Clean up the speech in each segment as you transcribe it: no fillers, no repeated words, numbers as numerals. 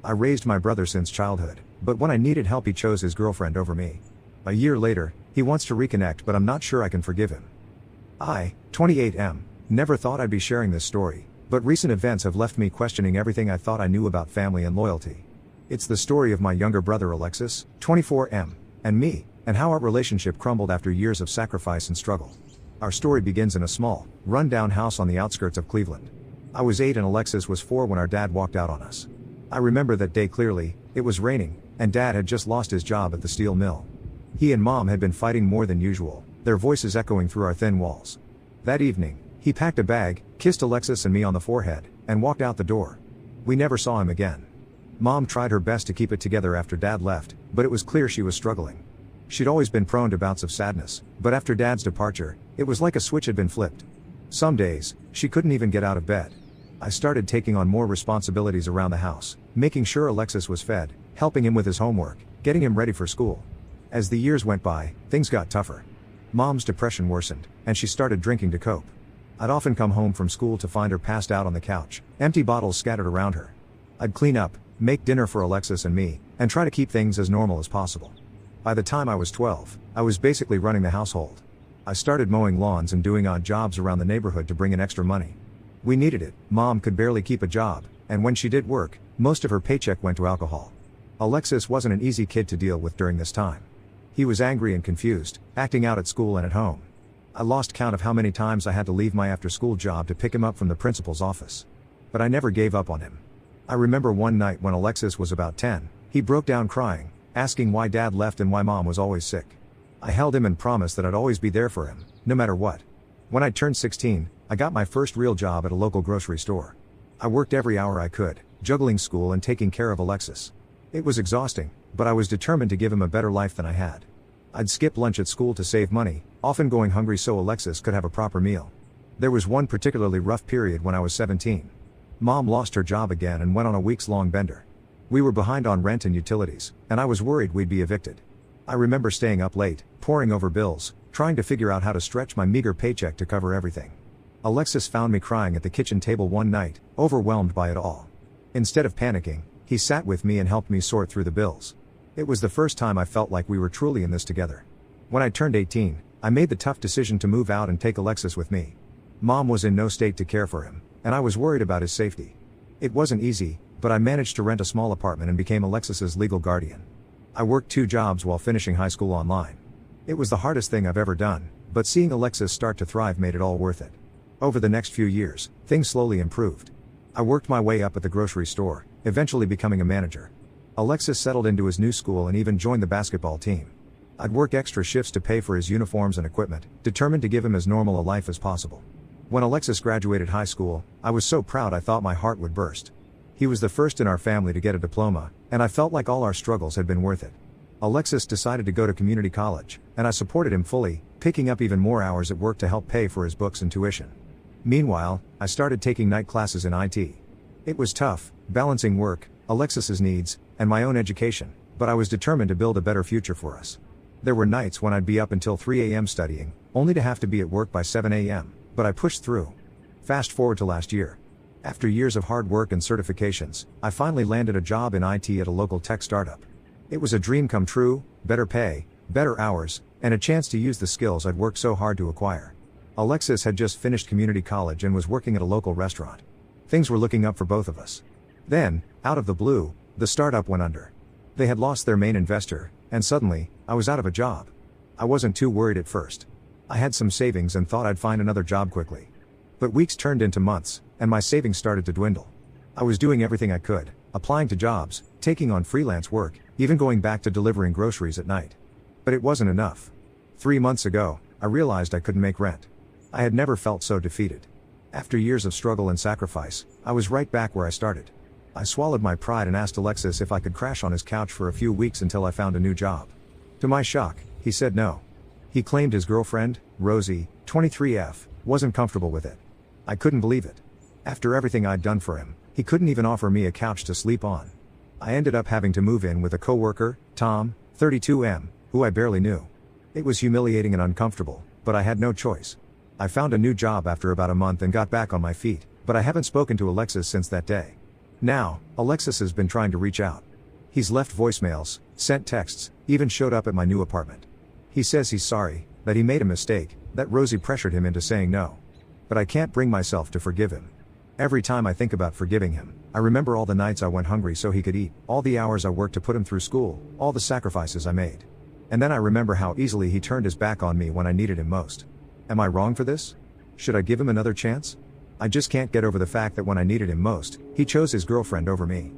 I raised my brother since childhood, but when I needed help he chose his girlfriend over me. A year later, he wants to reconnect but I'm not sure I can forgive him. I, 28M, never thought I'd be sharing this story, but recent events have left me questioning everything I thought I knew about family and loyalty. It's the story of my younger brother Alexis, 24M, and me, and how our relationship crumbled after years of sacrifice and struggle. Our story begins in a small, run-down house on the outskirts of Cleveland. I was 8 and Alexis was 4 when our dad walked out on us. I remember that day clearly. It was raining, and Dad had just lost his job at the steel mill. He and Mom had been fighting more than usual, their voices echoing through our thin walls. That evening, he packed a bag, kissed Alexis and me on the forehead, and walked out the door. We never saw him again. Mom tried her best to keep it together after Dad left, but it was clear she was struggling. She'd always been prone to bouts of sadness, but after Dad's departure, it was like a switch had been flipped. Some days, she couldn't even get out of bed. I started taking on more responsibilities around the house, making sure Alexis was fed, helping him with his homework, getting him ready for school. As the years went by, things got tougher. Mom's depression worsened, and she started drinking to cope. I'd often come home from school to find her passed out on the couch, empty bottles scattered around her. I'd clean up, make dinner for Alexis and me, and try to keep things as normal as possible. By the time I was 12, I was basically running the household. I started mowing lawns and doing odd jobs around the neighborhood to bring in extra money. We needed it. Mom could barely keep a job, and when she did work, most of her paycheck went to alcohol. Alexis wasn't an easy kid to deal with during this time. He was angry and confused, acting out at school and at home. I lost count of how many times I had to leave my after-school job to pick him up from the principal's office. But I never gave up on him. I remember one night when Alexis was about 10, he broke down crying, asking why Dad left and why Mom was always sick. I held him and promised that I'd always be there for him, no matter what. When I turned 16, I got my first real job at a local grocery store. I worked every hour I could, juggling school and taking care of Alexis. It was exhausting, but I was determined to give him a better life than I had. I'd skip lunch at school to save money, often going hungry so Alexis could have a proper meal. There was one particularly rough period when I was 17. Mom lost her job again and went on a weeks-long bender. We were behind on rent and utilities, and I was worried we'd be evicted. I remember staying up late, poring over bills, trying to figure out how to stretch my meager paycheck to cover everything. Alexis found me crying at the kitchen table one night, overwhelmed by it all. Instead of panicking, he sat with me and helped me sort through the bills. It was the first time I felt like we were truly in this together. When I turned 18, I made the tough decision to move out and take Alexis with me. Mom was in no state to care for him, and I was worried about his safety. It wasn't easy, but I managed to rent a small apartment and became Alexis's legal guardian. I worked 2 jobs while finishing high school online. It was the hardest thing I've ever done, but seeing Alexis start to thrive made it all worth it. Over the next few years, things slowly improved. I worked my way up at the grocery store, eventually becoming a manager. Alexis settled into his new school and even joined the basketball team. I'd work extra shifts to pay for his uniforms and equipment, determined to give him as normal a life as possible. When Alexis graduated high school, I was so proud I thought my heart would burst. He was the first in our family to get a diploma, and I felt like all our struggles had been worth it. Alexis decided to go to community college, and I supported him fully, picking up even more hours at work to help pay for his books and tuition. Meanwhile, I started taking night classes in IT. It was tough, balancing work, Alexis's needs, and my own education, but I was determined to build a better future for us. There were nights when I'd be up until 3 a.m. studying, only to have to be at work by 7 a.m., but I pushed through. Fast forward to last year. After years of hard work and certifications, I finally landed a job in IT at a local tech startup. It was a dream come true, better pay, better hours, and a chance to use the skills I'd worked so hard to acquire. Alexis had just finished community college and was working at a local restaurant. Things were looking up for both of us. Then, out of the blue, the startup went under. They had lost their main investor, and suddenly, I was out of a job. I wasn't too worried at first. I had some savings and thought I'd find another job quickly. But weeks turned into months, and my savings started to dwindle. I was doing everything I could, applying to jobs, taking on freelance work, even going back to delivering groceries at night. But it wasn't enough. 3 months ago, I realized I couldn't make rent. I had never felt so defeated. After years of struggle and sacrifice, I was right back where I started. I swallowed my pride and asked Alexis if I could crash on his couch for a few weeks until I found a new job. To my shock, he said no. He claimed his girlfriend, Rosie, 23F, wasn't comfortable with it. I couldn't believe it. After everything I'd done for him, he couldn't even offer me a couch to sleep on. I ended up having to move in with a coworker, Tom, 32M, who I barely knew. It was humiliating and uncomfortable, but I had no choice. I found a new job after about a month and got back on my feet, but I haven't spoken to Alexis since that day. Now, Alexis has been trying to reach out. He's left voicemails, sent texts, even showed up at my new apartment. He says he's sorry, that he made a mistake, that Rosie pressured him into saying no. But I can't bring myself to forgive him. Every time I think about forgiving him, I remember all the nights I went hungry so he could eat, all the hours I worked to put him through school, all the sacrifices I made. And then I remember how easily he turned his back on me when I needed him most. Am I wrong for this? Should I give him another chance? I just can't get over the fact that when I needed him most, he chose his girlfriend over me.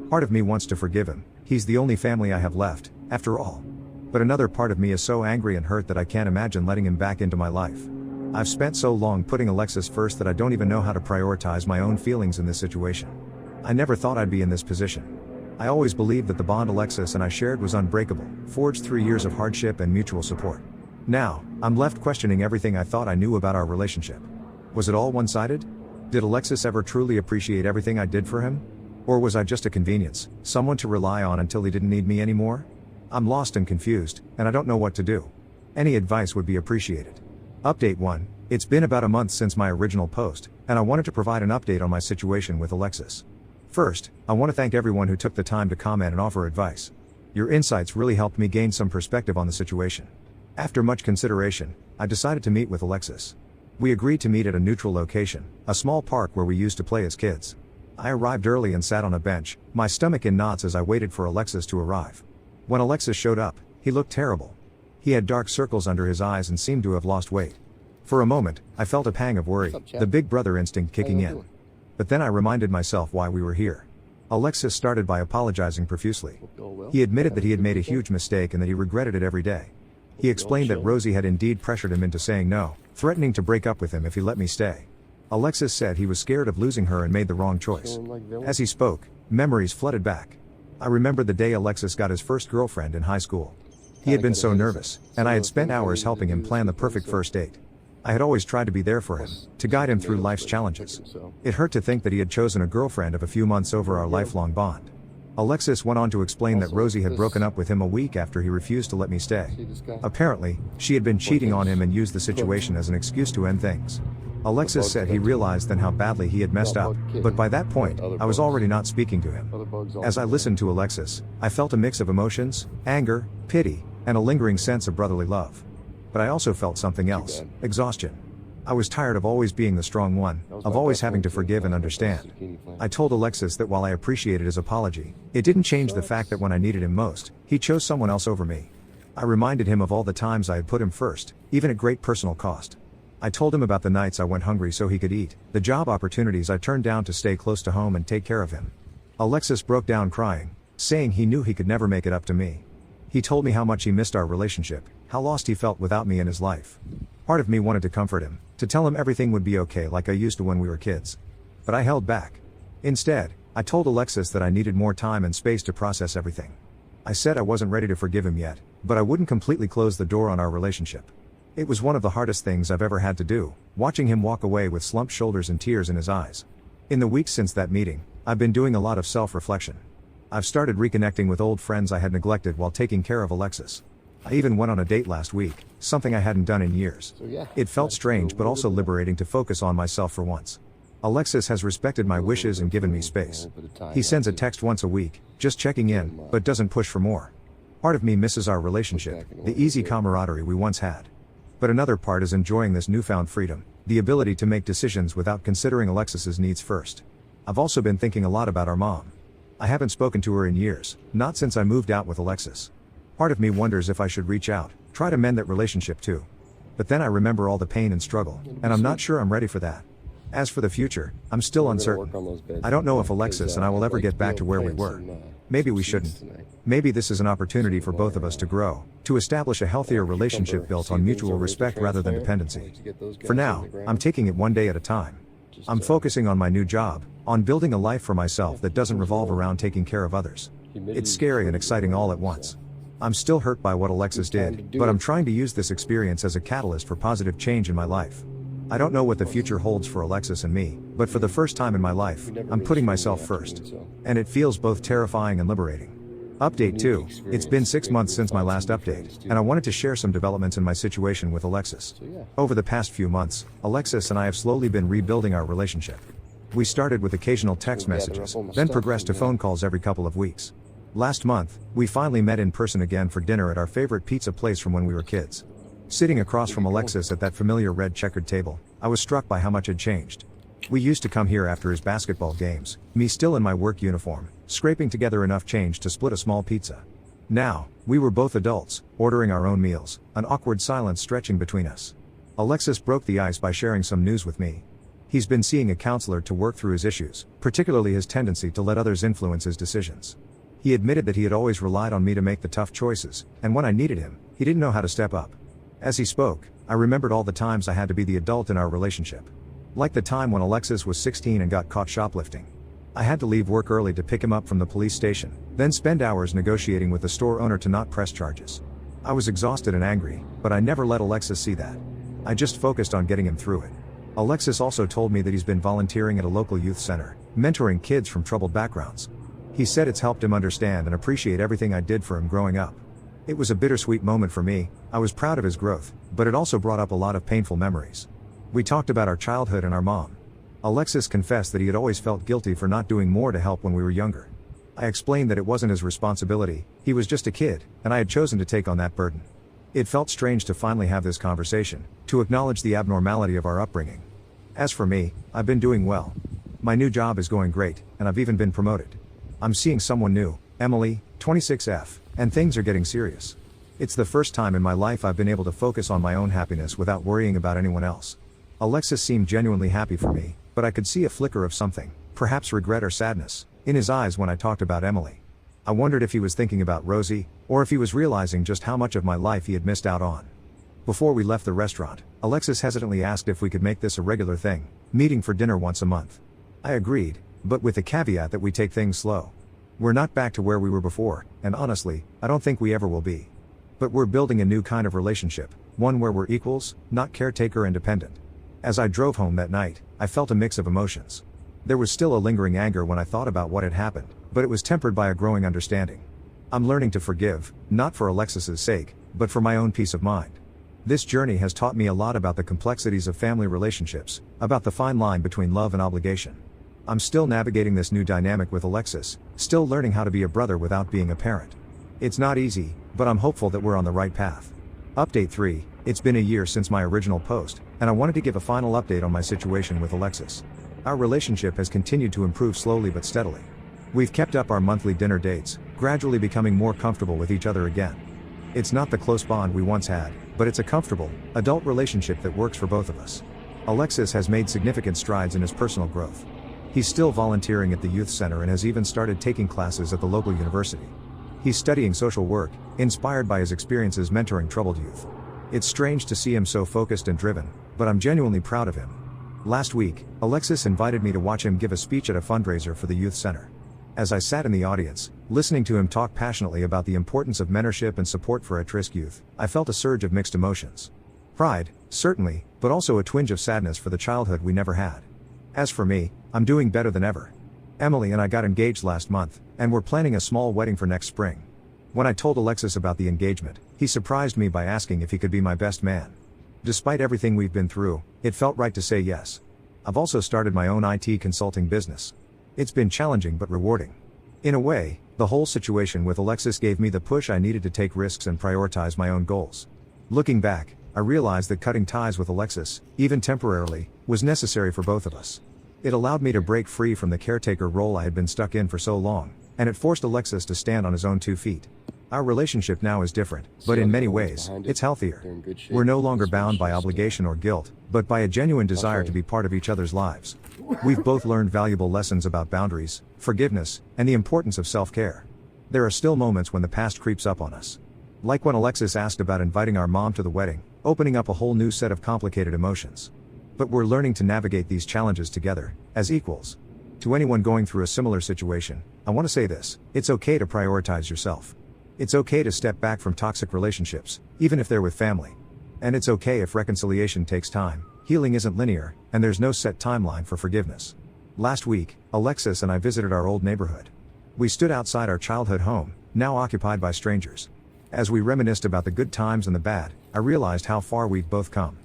Part of me wants to forgive him, he's the only family I have left, after all. But another part of me is so angry and hurt that I can't imagine letting him back into my life. I've spent so long putting Alexis first that I don't even know how to prioritize my own feelings in this situation. I never thought I'd be in this position. I always believed that the bond Alexis and I shared was unbreakable, forged through years of hardship and mutual support. Now, I'm left questioning everything I thought I knew about our relationship. Was it all one-sided? Did Alexis ever truly appreciate everything I did for him? Or was I just a convenience, someone to rely on until he didn't need me anymore? I'm lost and confused, and I don't know what to do. Any advice would be appreciated. Update 1. It's been about a month since my original post, and I wanted to provide an update on my situation with Alexis. First, I want to thank everyone who took the time to comment and offer advice. Your insights really helped me gain some perspective on the situation. After much consideration, I decided to meet with Alexis. We agreed to meet at a neutral location, a small park where we used to play as kids. I arrived early and sat on a bench, my stomach in knots as I waited for Alexis to arrive. When Alexis showed up, he looked terrible. He had dark circles under his eyes and seemed to have lost weight. For a moment, I felt a pang of worry, the big brother instinct kicking in. But then I reminded myself why we were here. Alexis started by apologizing profusely. He admitted that he had made a huge mistake and that he regretted it every day. He explained that Rosie had indeed pressured him into saying no, threatening to break up with him if he let me stay. Alexis said he was scared of losing her and made the wrong choice. As he spoke, memories flooded back. I remembered the day Alexis got his first girlfriend in high school. He had been so nervous, and I had spent hours helping him plan the perfect first date. I had always tried to be there for him, to guide him through life's challenges. It hurt to think that he had chosen a girlfriend of a few months over our lifelong bond. Alexis went on to explain that Rosie had broken up with him a week after he refused to let me stay. Apparently, she had been cheating on him and used the situation as an excuse to end things. Alexis said he realized then how badly he had messed up, but by that point, I was already not speaking to him. As I listened to Alexis, I felt a mix of emotions, anger, pity, and a lingering sense of brotherly love. But I also felt something else, exhaustion. I was tired of always being the strong one, of always having to forgive and understand. I told Alexis that while I appreciated his apology, it didn't change the fact that when I needed him most, he chose someone else over me. I reminded him of all the times I had put him first, even at great personal cost. I told him about the nights I went hungry so he could eat, the job opportunities I turned down to stay close to home and take care of him. Alexis broke down crying, saying he knew he could never make it up to me. He told me how much he missed our relationship, how lost he felt without me in his life. Part of me wanted to comfort him, to tell him everything would be okay like I used to when we were kids. But I held back. Instead, I told Alexis that I needed more time and space to process everything. I said I wasn't ready to forgive him yet, but I wouldn't completely close the door on our relationship. It was one of the hardest things I've ever had to do, watching him walk away with slumped shoulders and tears in his eyes. In the weeks since that meeting, I've been doing a lot of self-reflection. I've started reconnecting with old friends I had neglected while taking care of Alexis. I even went on a date last week, something I hadn't done in years. It felt strange but also liberating to focus on myself for once. Alexis has respected my wishes and given me space. He sends a text once a week, just checking in, but doesn't push for more. Part of me misses our relationship, the easy camaraderie we once had. But another part is enjoying this newfound freedom, the ability to make decisions without considering Alexis's needs first. I've also been thinking a lot about our mom. I haven't spoken to her in years, not since I moved out with Alexis. Part of me wonders if I should reach out, try to mend that relationship too. But then I remember all the pain and struggle, and I'm not sure I'm ready for that. As for the future, I'm still uncertain. I don't know if Alexis and I will ever get back to where we were. Maybe we shouldn't. Maybe this is an opportunity for both of us to grow, to establish a healthier relationship built on mutual respect rather than dependency. For now, I'm taking it one day at a time. I'm focusing on my new job, on building a life for myself that doesn't revolve around taking care of others. It's scary and exciting all at once. I'm still hurt by what Alexis did, but I'm trying to use this experience as a catalyst for positive change in my life. I don't know what the future holds for Alexis and me, but for the first time in my life, I'm putting myself first. And it feels both terrifying and liberating. Update 2. It's been 6 months since my last update, and I wanted to share some developments in my situation with Alexis. Over the past few months, Alexis and I have slowly been rebuilding our relationship. We started with occasional text messages, then progressed to phone calls every couple of weeks. Last month, we finally met in person again for dinner at our favorite pizza place from when we were kids. Sitting across from Alexis at that familiar red checkered table, I was struck by how much had changed. We used to come here after his basketball games, me still in my work uniform, scraping together enough change to split a small pizza. Now, we were both adults, ordering our own meals, an awkward silence stretching between us. Alexis broke the ice by sharing some news with me. He's been seeing a counselor to work through his issues, particularly his tendency to let others influence his decisions. He admitted that he had always relied on me to make the tough choices, and when I needed him, he didn't know how to step up. As he spoke, I remembered all the times I had to be the adult in our relationship. Like the time when Alexis was 16 and got caught shoplifting. I had to leave work early to pick him up from the police station, then spend hours negotiating with the store owner to not press charges. I was exhausted and angry, but I never let Alexis see that. I just focused on getting him through it. Alexis also told me that he's been volunteering at a local youth center, mentoring kids from troubled backgrounds. He said it's helped him understand and appreciate everything I did for him growing up. It was a bittersweet moment for me. I was proud of his growth, but it also brought up a lot of painful memories. We talked about our childhood and our mom. Alexis confessed that he had always felt guilty for not doing more to help when we were younger. I explained that it wasn't his responsibility, he was just a kid, and I had chosen to take on that burden. It felt strange to finally have this conversation, to acknowledge the abnormality of our upbringing. As for me, I've been doing well. My new job is going great, and I've even been promoted. I'm seeing someone new, Emily, 26F, and things are getting serious. It's the first time in my life I've been able to focus on my own happiness without worrying about anyone else. Alexis seemed genuinely happy for me, but I could see a flicker of something, perhaps regret or sadness, in his eyes when I talked about Emily. I wondered if he was thinking about Rosie, or if he was realizing just how much of my life he had missed out on. Before we left the restaurant, Alexis hesitantly asked if we could make this a regular thing, meeting for dinner once a month. I agreed, but with the caveat that we take things slow. We're not back to where we were before, and honestly, I don't think we ever will be. But we're building a new kind of relationship, one where we're equals, not caretaker and dependent. As I drove home that night, I felt a mix of emotions. There was still a lingering anger when I thought about what had happened, but it was tempered by a growing understanding. I'm learning to forgive, not for Alexis's sake, but for my own peace of mind. This journey has taught me a lot about the complexities of family relationships, about the fine line between love and obligation. I'm still navigating this new dynamic with Alexis, still learning how to be a brother without being a parent. It's not easy, but I'm hopeful that we're on the right path. Update 3, it's been a year since my original post, and I wanted to give a final update on my situation with Alexis. Our relationship has continued to improve slowly but steadily. We've kept up our monthly dinner dates, gradually becoming more comfortable with each other again. It's not the close bond we once had, but it's a comfortable, adult relationship that works for both of us. Alexis has made significant strides in his personal growth. He's still volunteering at the youth center and has even started taking classes at the local university. He's studying social work, inspired by his experiences mentoring troubled youth. It's strange to see him so focused and driven, but I'm genuinely proud of him. Last week, Alexis invited me to watch him give a speech at a fundraiser for the youth center. As I sat in the audience, listening to him talk passionately about the importance of mentorship and support for at-risk youth, I felt a surge of mixed emotions. Pride, certainly, but also a twinge of sadness for the childhood we never had. As for me, I'm doing better than ever. Emily and I got engaged last month, and we're planning a small wedding for next spring. When I told Alexis about the engagement, he surprised me by asking if he could be my best man. Despite everything we've been through, it felt right to say yes. I've also started my own IT consulting business. It's been challenging but rewarding. In a way, the whole situation with Alexis gave me the push I needed to take risks and prioritize my own goals. Looking back, I realized that cutting ties with Alexis, even temporarily, was necessary for both of us. It allowed me to break free from the caretaker role I had been stuck in for so long, and it forced Alexis to stand on his own 2 feet. Our relationship now is different, but in many ways, it's healthier. We're no longer bound by obligation or guilt, but by a genuine desire to be part of each other's lives. We've both learned valuable lessons about boundaries, forgiveness, and the importance of self-care. There are still moments when the past creeps up on us. Like when Alexis asked about inviting our mom to the wedding, opening up a whole new set of complicated emotions. But we're learning to navigate these challenges together, as equals. To anyone going through a similar situation, I want to say this: it's okay to prioritize yourself. It's okay to step back from toxic relationships, even if they're with family. And it's okay if reconciliation takes time, healing isn't linear, and there's no set timeline for forgiveness. Last week, Alexis and I visited our old neighborhood. We stood outside our childhood home, now occupied by strangers. As we reminisced about the good times and the bad, I realized how far we've both come.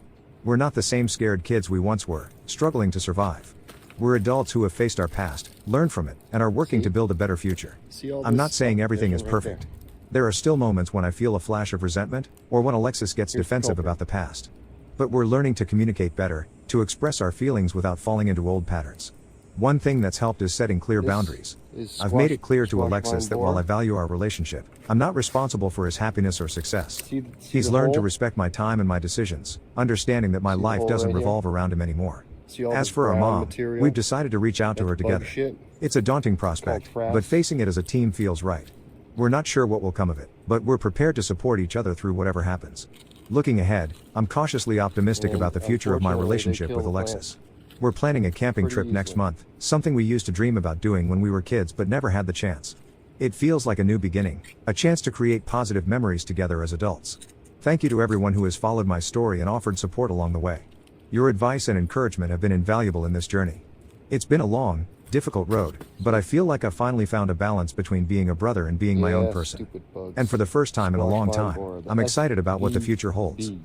We're not the same scared kids we once were, struggling to survive. We're adults who have faced our past, learned from it, and are working to build a better future. See all I'm not this saying everything is right perfect. there? There are still moments when I feel a flash of resentment, or when Alexis gets Here's the defensive culprit. about the past. But we're learning to communicate better, to express our feelings without falling into old patterns. One thing that's helped is setting clear This boundaries. is I've made it clear to squash Alexis line that while I board. value our relationship, I'm not responsible for his happiness or success. See He's the learned to hole? respect my time and my decisions, understanding that my See the life hole doesn't right here? revolve around him anymore. See all As the for our brown mom, material? we've decided to reach out to her That's bug together. shit. It's a daunting prospect, frass. but facing it as a team feels right. We're not sure what will come of it, but we're prepared to support each other through whatever happens. Looking ahead, I'm cautiously optimistic And about the future of my unfortunately, they relationship kill with the Alexis. We're planning a camping Pretty trip next easily. month, something we used to dream about doing when we were kids but never had the chance. It feels like a new beginning, a chance to create positive memories together as adults. Thank you to everyone who has followed my story and offered support along the way. Your advice and encouragement have been invaluable in this journey. It's been a long, difficult road, but I feel like I've finally found a balance between being a brother and being my own Yeah, person. stupid bugs. And for the first time in a Squash long line time, board. I'm excited about what the future holds. SBB.